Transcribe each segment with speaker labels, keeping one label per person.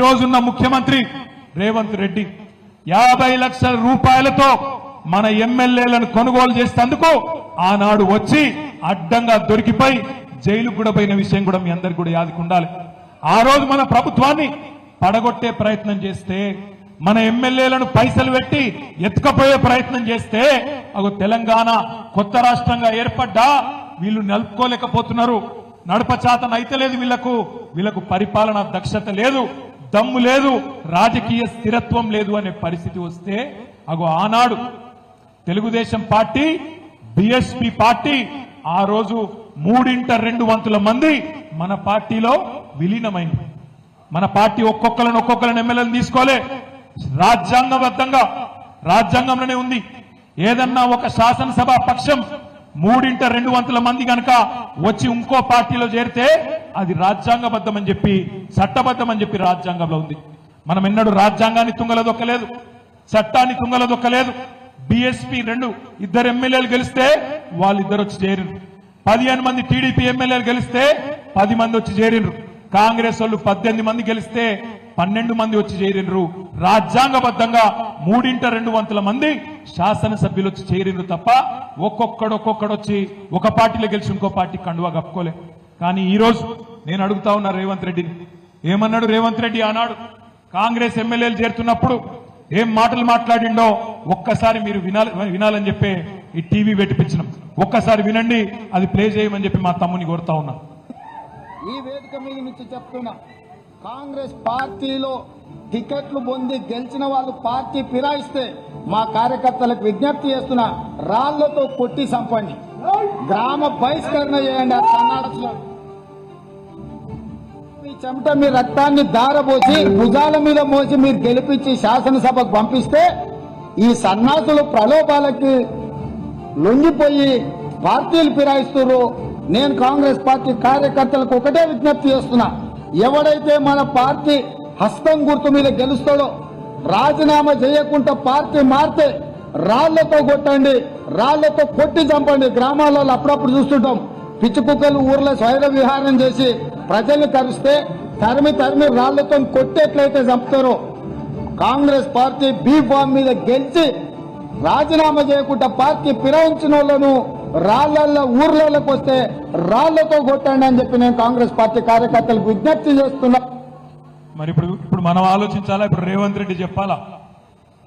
Speaker 1: రోజున్న ముఖ్యమంత్రి రేవంత్ రెడ్డి 50 లక్షల రూపాయలతో మన ఎమ్మెల్యేలను కొనుగోలు చేసేందుకు ఆనాడు వచ్చి అడ్డంగా దొరికిపోయి జైలు కూడా పోయిన విషయం కూడా మీ అందరికీ కూడా యాదకుండాలి. ఆ రోజు మన ప్రభుత్వాన్ని పడగొట్టే ప్రయత్నం చేస్తే, మన ఎమ్మెల్యేలను పైసలు పెట్టి ఎత్తుకపోయే ప్రయత్నం చేస్తే అగో తెలంగాణ కొత్త రాష్ట్రంగా ఏర్పడ్డా వీళ్ళు నలుపుకోలేకపోతున్నారు. నడపచాతన అయితే లేదు వీళ్లకు పరిపాలన దక్షత లేదు, దమ్ము లేదు, రాజకీయ స్థిరత్వం లేదు అనే పరిస్థితి వస్తే అగో ఆనాడు తెలుగుదేశం పార్టీ బీఎస్పీ పార్టీ ఆ రోజు 3/2 మంది మన పార్టీలో విలీనమైంది. మన పార్టీ ఒక్కొక్కరిని ఎమ్మెల్యేలు తీసుకోలే, రాజ్యాంగబద్ధంగా రాజ్యాంగంలోనే ఉంది. ఏదన్నా ఒక శాసనసభ పక్షం 3/2 మంది కనుక వచ్చి ఇంకో పార్టీలో చేరితే అది రాజ్యాంగబద్ధమని చెప్పి, చట్టబద్ధమని చెప్పి రాజ్యాంగంలో ఉంది. మనం ఎన్నడూ రాజ్యాంగాన్ని తుంగలదొక్కలేదు, చట్టాన్ని తుంగలదొక్కలేదు. బీఎస్పీ 2 ఎమ్మెల్యేలు గెలిస్తే వాళ్ళిద్దరు వచ్చి చేరిరు. 15 మంది టీడీపీ ఎమ్మెల్యేలు గెలిస్తే 10 మంది వచ్చి చేరినరు. కాంగ్రెస్ వాళ్ళు 18 మంది గెలిస్తే 12 మంది వచ్చి చేరినరు. రాజ్యాంగబద్ధంగా 3/2 మంది శాసనసభ్యులు వచ్చి చేరినరు తప్ప ఒక్కొక్కడు వచ్చి ఒక పార్టీలో గెలిచి ఇంకో పార్టీ కండువా కప్పుకోలే. కానీ ఈ రోజు నేను అడుగుతా ఉన్నా రేవంత్ రెడ్డిని, ఏమన్నాడు రేవంత్ రెడ్డి ఆనాడు కాంగ్రెస్ ఎమ్మెల్యేలు చేరుతున్నప్పుడు ఏం మాటలు మాట్లాడిండో ఒక్కసారి మీరు వినాలని చెప్పి ఈ టీవీ పెట్టిపించినాం. ఒక్కసారి వినండి, అది ప్లే చేయమని చెప్పి మా తమ్ముని కోరుతా ఉన్నా.
Speaker 2: ఈ వేదిక మీద నుంచి చెప్తున్నా, కాంగ్రెస్ పార్టీలో టికెట్లు పొంది గెలిచిన వాళ్ళు పార్టీ ఫిరాయిస్తే మా కార్యకర్తలకు విజ్ఞప్తి చేస్తున్నా, రాళ్లతో కొట్టి చంపండి, గ్రామ బహిష్కరణ చేయండి. ఆ సన్నాసులు మీ చెమట మీ రక్తాన్ని దారబోసి భుజాల మీద మోసి మీరు గెలిపించి శాసనసభకు పంపిస్తే ఈ సన్నాసులు ప్రలోభాలకి లొంగిపోయి పార్టీలు ఫిరాయిస్తున్నారు. నేను కాంగ్రెస్ పార్టీ కార్యకర్తలకు ఒకటే విజ్ఞప్తి చేస్తున్నా, ఎవడైతే మన పార్టీ హస్తం గుర్తు మీద గెలుస్తాడో రాజీనామా చేయకుండా పార్టీ మారితే రాళ్లతో కొట్టండి, రాళ్లతో కొట్టి చంపండి. గ్రామాలలో అప్పుడప్పుడు చూస్తుంటాం, పిచ్చి కుక్కలు ఊర్లో స్వైర విహారం చేసి ప్రజల్ని కరిస్తే తరిమి రాళ్లతో కొట్టేట్లయితే చంపుతారో, కాంగ్రెస్ పార్టీ బీ ఫామ్ మీద గెలిచి రాజీనామా చేయకుండా పార్టీ ఫిరాయించిన వాళ్ళను రాళ్లల్లో ఊర్లలోకి వస్తే రాళ్లతో కొట్టండి అని చెప్పి నేను కాంగ్రెస్ పార్టీ కార్యకర్తలకు విజ్ఞప్తి చేస్తున్నా.
Speaker 1: మరి ఇప్పుడు మనం ఆలోచించాలా? ఇప్పుడు రేవంత్ రెడ్డి చెప్పాలా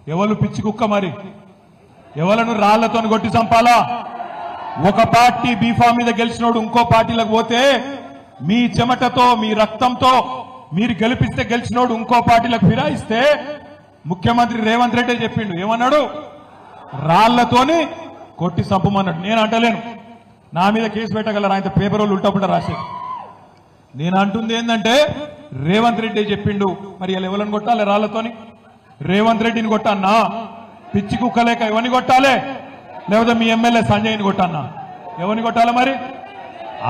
Speaker 1: ఎవరు పిచ్చి కుక్క, మరి ఎవలను రాళ్లతో కొట్టి చంపాలా? ఒక పార్టీ బీఫామ్ మీద గెలిచినోడు ఇంకో పార్టీలకు పోతే మీ చెమటతో మీ రక్తంతో మీరు గెలిపిస్తే గెలిచినోడు ఇంకో పార్టీలకు ఫిరాయిస్తే ముఖ్యమంత్రి రేవంత్ రెడ్డి చెప్పిండు, ఏమన్నాడు? రాళ్లతోని కొట్టి చంపమన్నాడు. నేను అంటలేను, నా మీద కేసు పెట్టగలరు, ఆయన పేపర్ వాళ్ళు ఉల్టా రాసేది. నేను అంటుంది ఏంటంటే రేవంత్ రెడ్డి చెప్పిండు, మరి ఇలా ఎవరిని కొట్టాలి? రాళ్లతోని రేవంత్ రెడ్డిని కొట్టన్నా? పిచ్చి కుక్కలేక ఎవరిని కొట్టాలి? లేకపోతే మీ ఎమ్మెల్యే సంజయ్ని కొట్టన్నా? ఎవరిని కొట్టాలి మరి?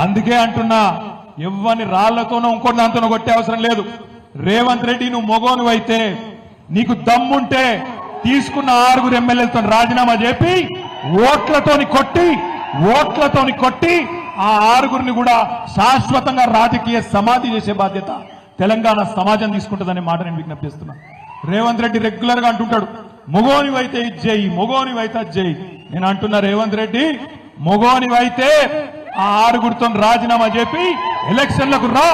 Speaker 1: అందుకే అంటున్నా, ఎవరిని రాళ్లతోనో ఇంకో దాంతోనో కొట్టే అవసరం లేదు. రేవంత్ రెడ్డి నువ్వు మొగోను అయితే, నీకు దమ్ముంటే తీసుకున్న 6 ఎమ్మెల్యేలతో రాజీనామా చేపి ఓట్లతోని కొట్టి ఆ 6 కూడా శాశ్వతంగా రాజకీయ సమాధి చేసే బాధ్యత తెలంగాణ సమాజం తీసుకుంటుందనే మాట నేను విజ్ఞప్తి చేస్తున్నా. రేవంత్ రెడ్డి రెగ్యులర్ గా అంటుంటాడు, మొగోనివైతే ఇది చేయి, మొగోనివైతే అది చేయి. నేను అంటున్నా, రేవంత్ రెడ్డి మొగోనివైతే ఆ 6 రాజీనామా చేపి ఎలక్షన్లకు రా,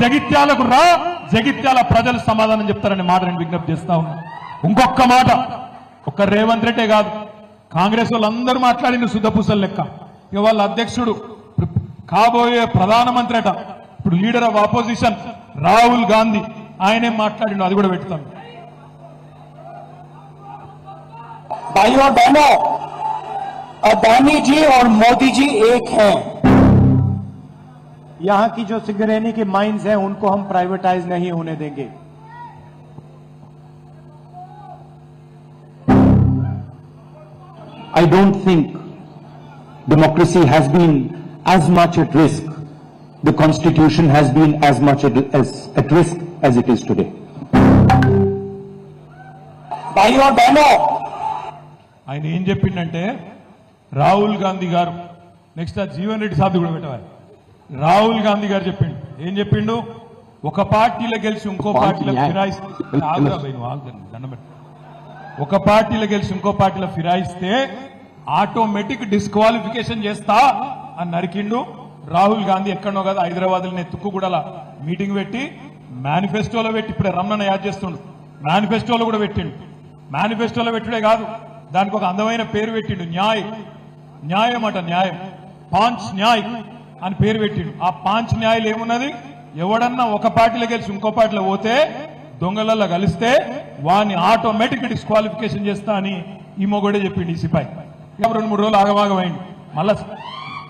Speaker 1: జగిత్యాలకు రా, జగిత్యాల ప్రజలు సమాధానం చెప్తారనే మాట నేను విజ్ఞప్తి చేస్తా ఉన్నా. ఇంకొక మాట, ఒక్క రేవంత్ రెడ్డే కాదు, కాంగ్రెస్ వాళ్ళందరూ మాట్లాడిన శుద్ధపూసలు లెక్క. ఇక వాళ్ళ అధ్యక్షుడు కాబోయే ప్రధానమంత్రి అట, ఇప్పుడు leader of opposition Rahul Gandhi, ఆయనే మాట్లాడిండు, అది కూడా పెడతాం.
Speaker 3: भाइयों और बहनों, अदानी जी और मोदी जी एक हैं। यहां की जो सिंगरेनी की माइंस हैं उनको हम प्राइवेटाइज नहीं होने देंगे। I don't think democracy has been as much at risk, the constitution has been as much at risk as it is today. भाइयों और बहनों,
Speaker 1: ఆయన ఏం చెప్పిండంటే, రాహుల్ గాంధీ గారు, నెక్స్ట్ జీవన్ రెడ్డి సాబ్ కూడా పెట్టవాలి. రాహుల్ గాంధీ గారు చెప్పిండు, ఏం చెప్పిండు? ఒక పార్టీలో గెలిచి ఇంకో పార్టీలో ఫిరాయిస్తే దండం పెట్టు. ఒక పార్టీలో గెలిచి ఇంకో పార్టీలో ఫిరాయిస్తే ఆటోమేటిక్ డిస్క్వాలిఫికేషన్ చేస్తా అని నరికిండు రాహుల్ గాంధీ. ఎక్కడో కదా హైదరాబాద్ తుక్కు కూడా మీటింగ్ పెట్టి మేనిఫెస్టోలో పెట్టి ఇప్పుడే రమణ యాద్ చేస్తుండు. మేనిఫెస్టోలో కూడా పెట్టిండు. మేనిఫెస్టోలో పెట్టుడే కాదు, దానికి ఒక అందమైన పేరు పెట్టిండు. న్యాయం అట, న్యాయం, పాంచ్ న్యాయ్ అని పేరు పెట్టిండు. ఆ పాంచ్ న్యాయలు ఏమున్నది? ఎవడన్నా ఒక పార్టీలో గెలిచి ఇంకో పార్టీలో పోతే దొంగలల్లో కలిస్తే వాడిని ఆటోమేటిక్ డిస్క్వాలిఫికేషన్ చేస్తా అని ఈ మొగడే చెప్పిండు ఈ సిపాయి. 2-3 రోజులు ఆగమాగమైంది.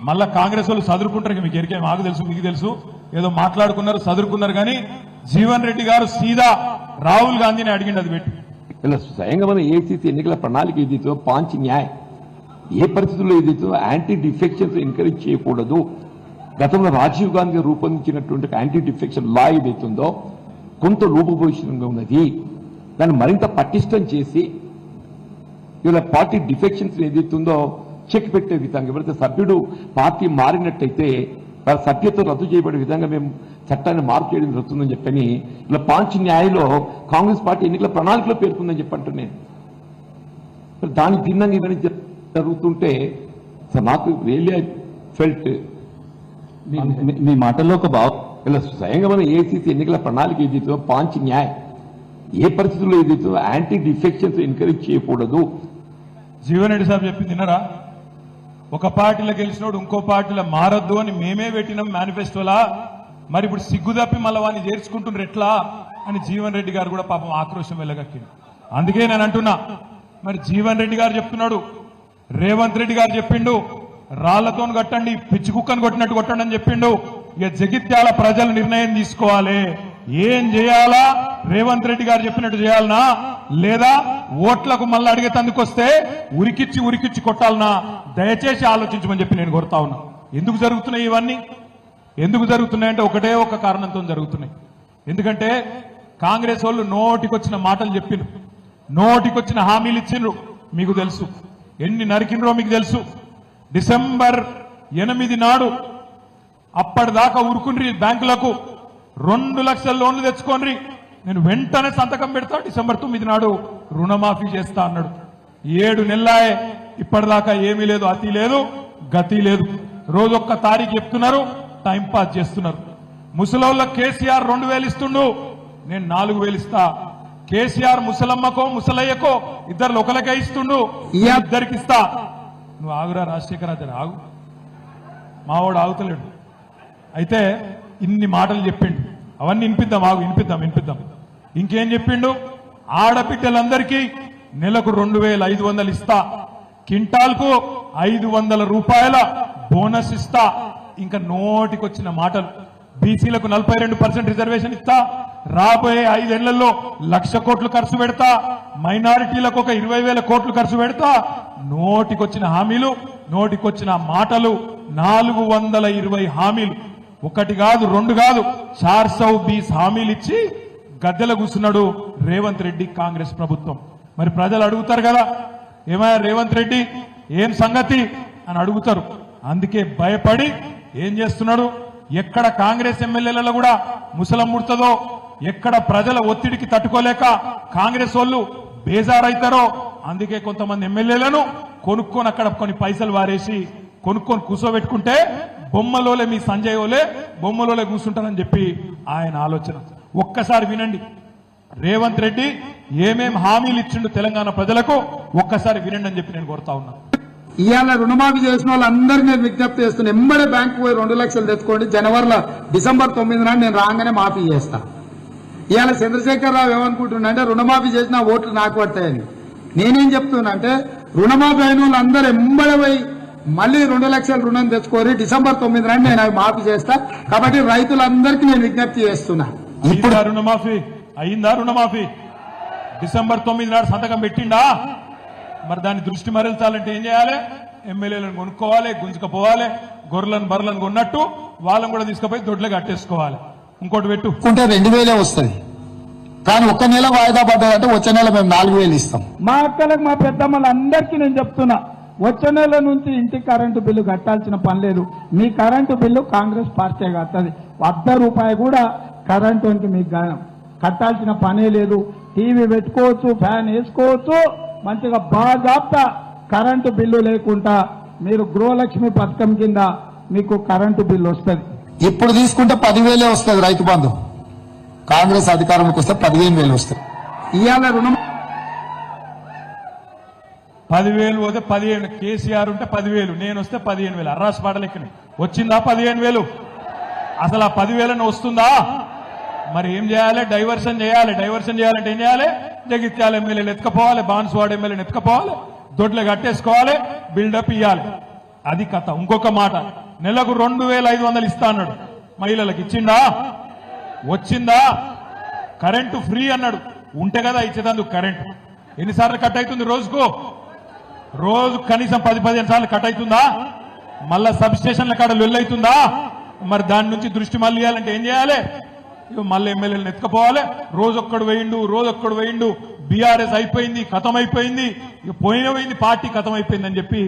Speaker 1: మళ్ళా కాంగ్రెస్ వాళ్ళు చదువుకుంటారు. మీకు ఎరికే, మాకు తెలుసు, మీకు తెలుసు, ఏదో మాట్లాడుకున్నారు, చదువుకున్నారు. కానీ జీవన్ రెడ్డి గారు సీదా రాహుల్ గాంధీని అడిగిండు అది పెట్టి.
Speaker 4: ఇలా స్వయంగా మన ఏసీసీ ఎన్నికల ప్రణాళిక ఏదైతే పాంచ్ న్యాయ్, ఏ పరిస్థితుల్లో ఏదైతే యాంటీ డిఫెక్షన్స్ ఎంకరేజ్ చేయకూడదు, గతంలో రాజీవ్ గాంధీ రూపొందించినటువంటి యాంటీ డిఫెక్షన్ లా ఏదైతుందో కొంత లోపభూయిష్టంగా ఉన్నది. దాన్ని మరింత పటిష్టం చేసి ఇలా పార్టీ డిఫెక్షన్స్ ఏదైతుందో చెక్ పెట్టే విధంగా, ఎవరైతే సభ్యుడు పార్టీ మారినట్టయితే వారి సభ్యత్వం రద్దు చేయబడే విధంగా మేము చట్టాన్ని మార్పు చేయడం జరుగుతుందని చెప్పని ఇలా పాంచ్ న్యాయలో కాంగ్రెస్ పార్టీ ఎన్నికల ప్రణాళికలో పేర్కొందని చెప్పంటున్నాను. దానికి భిన్నంగా ఇవన్నీ జరుగుతుంటే నాకు రియల్లీ ఐ ఫెల్ట్
Speaker 3: మీ మాటల్లో ఒక భావం.
Speaker 4: ఇలా స్వయంగా మన ఏసీసీ ఎన్నికల ప్రణాళిక ఏదైతే పాంచ్ న్యాయ్, ఏ పరిస్థితుల్లో ఏదైతే యాంటీ డిఫెక్షన్స్ ఎంకరేజ్ చేయకూడదు.
Speaker 1: జీవన్ రెడ్డి సాబ్ చెప్పింది విన్నారా? ఒక పార్టీలో గెలిచినోడు ఇంకో పార్టీలో మారద్దు అని మేమే పెట్టినాం మేనిఫెస్టోలా. మరి ఇప్పుడు సిగ్గు తప్పి మళ్ళీ వాడిని చేర్చుకుంటున్నారు ఎట్లా అని జీవన్ రెడ్డి గారు కూడా పాపం ఆక్రోశం వెళ్ళగక్కింది. అందుకే నేను అంటున్నా, మరి జీవన్ రెడ్డి గారు చెప్తున్నాడు, రేవంత్ రెడ్డి గారు చెప్పిండు రాళ్లతో కట్టండి, పిచ్చి కుక్కను కొట్టినట్టు కొట్టండి అని చెప్పిండు. ఇక జగిత్యాల ప్రజలు నిర్ణయం తీసుకోవాలి. ఏం చేయాలా? రేవంత్ రెడ్డి గారు చెప్పినట్టు చేయాలనా, లేదా ఓట్లకు మళ్ళీ అడిగేతందుకు వస్తే ఉరికిచ్చి కొట్టాలనా? దయచేసి ఆలోచించమని చెప్పి నేను కోరుతా ఉన్నా. ఎందుకు జరుగుతున్నాయి ఇవన్నీ? ఎందుకు జరుగుతున్నాయంటే ఒకటే ఒక కారణంతో జరుగుతున్నాయి. ఎందుకంటే కాంగ్రెస్ వాళ్ళు నోటికొచ్చిన మాటలు చెప్పిండ్రు, నోటికొచ్చిన హామీలు ఇచ్చిండ్రు. మీకు తెలుసు ఎన్ని నరికిండ్రో మీకు తెలుసు. డిసెంబర్ 8 నాడు అప్పటిదాకా ఉరుకుండ్రి బ్యాంకులకు 2 లక్షల లోన్లు తెచ్చుకోండి, నేను వెంటనే సంతకం పెడతా, డిసెంబర్ 9 నాడు రుణమాఫీ చేస్తా అన్నాడు. 7 నెలలాయే, ఇప్పటిదాకా ఏమీ లేదు, అతి లేదు, గతి లేదు. రోజొక్క తారీఖు చెప్తున్నారు, టైం పాస్ చేస్తున్నారు. ముసలోళ్ళ కేసీఆర్ 2000 ఇస్తుండు, నేను 4000 ఇస్తా. కేసీఆర్ ముసలమ్మకో ముసలయ్యకో ఇద్దరు ఒకరికే ఇస్తుండు, ఇద్దరికి ఇస్తా. నువ్వు ఆగురా రాజశేఖర్, అదే ఆగు, మావాడు ఆగుతలేడు. అయితే ఇన్ని మాటలు చెప్పిండు, అవన్నీ వినిపిద్దాం, ఆగు, వినిపిద్దాం. ఇంకేం చెప్పిండు? ఆడబిడ్డలందరికీ నెలకు 2500 ఇస్తా, కింటాల్కు 500 రూపాయల బోనస్ ఇస్తా. ఇంకా నోటికొచ్చిన మాటలు. బీసీలకు 42% రిజర్వేషన్ ఇస్తా, రాబోయే 5 ఏళ్లలో 1,00,000 కోట్లు ఖర్చు పెడతా, మైనారిటీలకు ఒక 20,000 కోట్లు ఖర్చు పెడతా. నోటికొచ్చిన హామీలు, నోటికొచ్చిన మాటలు 420 హామీలు. ఒకటి కాదు, 2 కాదు, 420 హామీలు ఇచ్చి గద్దెల కూర్చున్నాడు రేవంత్ రెడ్డి కాంగ్రెస్ ప్రభుత్వం. మరి ప్రజలు అడుగుతారు కదా, ఏమయ్యా రేవంత్ రెడ్డి ఏం సంగతి అని అడుగుతారు. అందుకే భయపడి ఏం చేస్తున్నాడు? ఎక్కడ కాంగ్రెస్ ఎమ్మెల్యేలలో కూడా ముసలం ముడతదో, ఎక్కడ ప్రజల ఒత్తిడికి తట్టుకోలేక కాంగ్రెస్ వాళ్ళు బేజారైతారో, అందుకే కొంతమంది ఎమ్మెల్యేలను కొనుక్కొని అక్కడ కొన్ని పైసలు వారేసి కొనుక్కొని కూర్చోబెట్టుకుంటే బొమ్మలోలే మీ సంజయ్ ఓలే బొమ్మలోలే కూర్చుంటారని చెప్పి ఆయన ఆలోచన. ఒక్కసారి వినండి, రేవంత్ రెడ్డి ఏమేం హామీలు ఇచ్చిండు తెలంగాణ ప్రజలకు, ఒక్కసారి వినండి అని చెప్పి నేను కోరుతా ఉన్నా.
Speaker 2: ఇవాళ రుణమాఫీ చేసిన వాళ్ళందరినీ నేను విజ్ఞప్తి చేస్తున్నా, ఎమ్మడే బ్యాంకు పోయి 2 లక్షలు తెచ్చుకోండి. డిసెంబర్ 9 నాడు నేను రాగానే మాఫీ చేస్తా. ఇవాళ చంద్రశేఖరరావు ఏమనుకుంటున్నా అంటే రుణమాఫీ చేసిన ఓట్లు నాకు పడతాయని. నేనేం చెప్తున్నా అంటే రుణమాఫీ అయిన వాళ్ళందరూ ఎమ్మడే పోయి మళ్ళీ 2 లక్షల రుణం తెచ్చుకోరి, డిసెంబర్ 9 నాడు నేను అవి మాఫీ చేస్తా. కాబట్టి రైతులందరికీ నేను విజ్ఞప్తి చేస్తున్నా.
Speaker 1: ఇప్పుడు రుణమాఫీ అయిందా? రుణమాఫీ డిసెంబర్ 9 నాడు సంతకం పెట్టిండా? మరి దాని దృష్టి మరల్చాలంటే ఏం చేయాలి? ఎమ్మెల్యేలను కొనుక్కోవాలి, గుంజుకపోవాలి, గొర్రెలను బర్రెలను కొన్నట్టు వాళ్ళని కూడా తీసుకుపోయి దొడ్లు కట్టేసుకోవాలి. ఇంకోటి పెట్టుకుంటే
Speaker 2: 2000 వస్తుంది, కానీ ఒక్క నెల వాయిదా పడ్డదంటే వచ్చే నెల మేము 4000 ఇస్తాం.
Speaker 5: మా అక్కలకు మా పెద్దమ్మలందరికీ నేను చెప్తున్నా, వచ్చే నెల నుంచి ఇంటి కరెంటు బిల్లు కట్టాల్సిన పని లేదు. మీ కరెంటు బిల్లు కాంగ్రెస్ పార్టీ కట్టది. 100 రూపాయి కూడా కరెంటుకి మీకు కట్టాల్సిన పనే లేదు. టీవీ పెట్టుకోవచ్చు, ఫ్యాన్ వేసుకోవచ్చు, మంచిగా బాజాప్తా కరెంటు బిల్లు లేకుండా మీరు గృహలక్ష్మి పథకం కింద మీకు కరెంటు బిల్లు వస్తుంది.
Speaker 2: ఇప్పుడు తీసుకుంటే 10,000 వస్తుంది రైతు బంధు. కాంగ్రెస్ అధికారంలోకి వస్తే 15,000 వస్తుంది. ఇవాళ రుణం
Speaker 1: 10,000 పోతే 15, కేసీఆర్ ఉంటే 10,000, నేను వస్తే 15,000. అర్రాస్ పాటలెక్కని వచ్చిందా 15,000? అసలు ఆ 10,000 వస్తుందా? మరి ఏం చేయాలి? డైవర్షన్ చేయాలి. డైవర్షన్ చేయాలంటే ఏం చేయాలి? జగిత్యాల ఎమ్మెల్యేలు ఎత్తుకపోవాలి, బాన్సువాడ ఎమ్మెల్యేని ఎత్తుకపోవాలి, దొడ్లు కట్టేసుకోవాలి, బిల్డప్ ఇవ్వాలి. అది కథ. ఇంకొక మాట, నెలకు 2,500 ఇస్తా అన్నాడు, మహిళలకు ఇచ్చిందా? వచ్చిందా? కరెంటు ఫ్రీ అన్నాడు, ఉంటే కదా ఇచ్చేదందుకు కరెంటు. ఎన్నిసార్లు కట్ అవుతుంది రోజుకు? రోజు కనీసం 10-15 సార్లు కట్ అవుతుందా? మళ్ళా సబ్ స్టేషన్ల కాడ లొల్లైతుందా? మరి దాని నుంచి దృష్టి మళ్ళీ ఇవ్వాలంటే ఏం చేయాలి? మళ్ళీ ఎమ్మెల్యేలను ఎత్తుకపోవాలి. రోజొక్కడు వేయిండు, బీఆర్ఎస్ అయిపోయింది, ఖతం అయిపోయింది, ఇక పోయిన పార్టీ ఖతం అయిపోయిందని చెప్పి